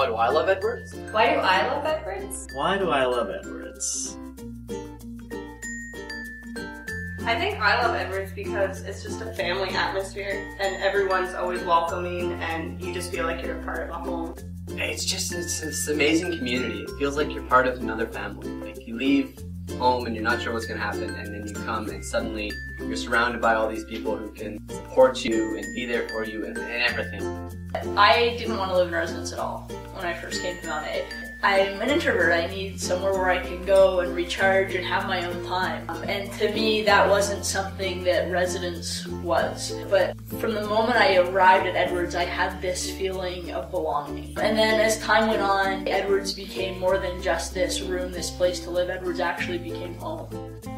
do I love Edwards? Why do I love Edwards? Why do I love Edwards? I think I love Edwards because it's just a family atmosphere and everyone's always welcoming and you just feel like you're a part of a home. It's this amazing community. It feels like you're part of another family. Like you leave home and you're not sure what's going to happen, and then you come and suddenly you're surrounded by all these people who can support you and be there for you and everything. I didn't want to live in residence at all when I first came to Mount A. I'm an introvert. I need somewhere where I can go and recharge and have my own time. And to me, that wasn't something that residence was. But from the moment I arrived at Edwards, I had this feeling of belonging. And then as time went on, Edwards became more than just this room, this place to live. Edwards actually became home.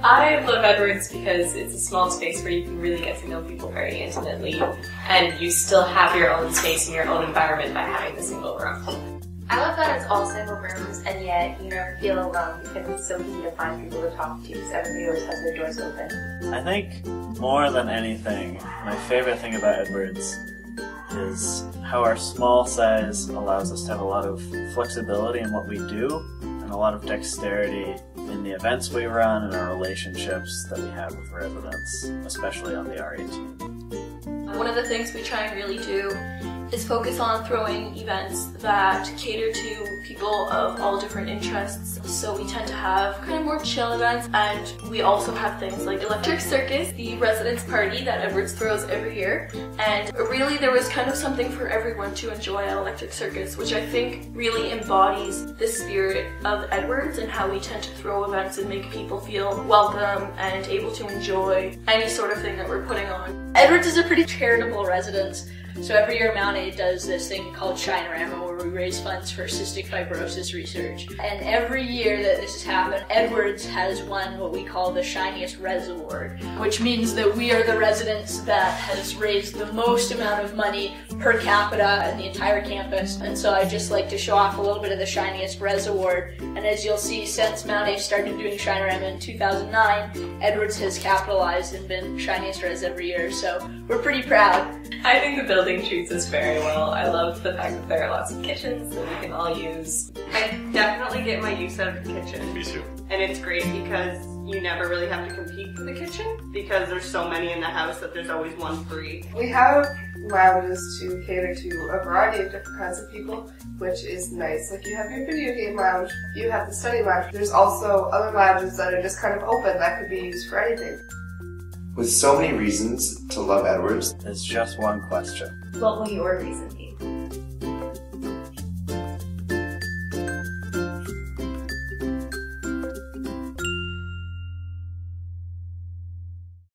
I love Edwards because it's a small space where you can really get to know people very intimately, and you still have your own space and your own environment by having the single room. I love that it's all single rooms, and yet you never feel alone because it's so easy to find people to talk to because everybody always has their doors open. I think more than anything, my favorite thing about Edwards is how our small size allows us to have a lot of flexibility in what we do and a lot of dexterity in the events we run and our relationships that we have with residents, especially on the RA team. One of the things we try and really do is focus on throwing events that cater to people of all different interests. So we tend to have kind of more chill events, and we also have things like Electric Circus, the residence party that Edwards throws every year. And really there was kind of something for everyone to enjoy at Electric Circus, which I think really embodies the spirit of Edwards and how we tend to throw events and make people feel welcome and able to enjoy any sort of thing that we're putting on. Edwards is a pretty charitable residence. So every year Mount A does this thing called Shinorama where we raise funds for cystic fibrosis research. And every year that this has happened, Edwards has won what we call the Shiniest Res Award, which means that we are the residence that has raised the most amount of money per capita in the entire campus. And so I'd just like to show off a little bit of the Shiniest Res Award. And as you'll see, since Mount A started doing Shinorama in 2009, Edwards has capitalized and been Shiniest Res every year. So we're pretty proud. I think the building treats us very well. I love the fact that there are lots of kitchens that we can all use. I definitely get my use out of the kitchen. Me too. And it's great because you never really have to compete for the kitchen because there's so many in the house that there's always one free. We have lounges to cater to a variety of different kinds of people, which is nice. Like you have your video game lounge, you have the study lounge. There's also other lounges that are just kind of open that could be used for anything. With so many reasons to love Edwards, There's just one question. What will your reason be?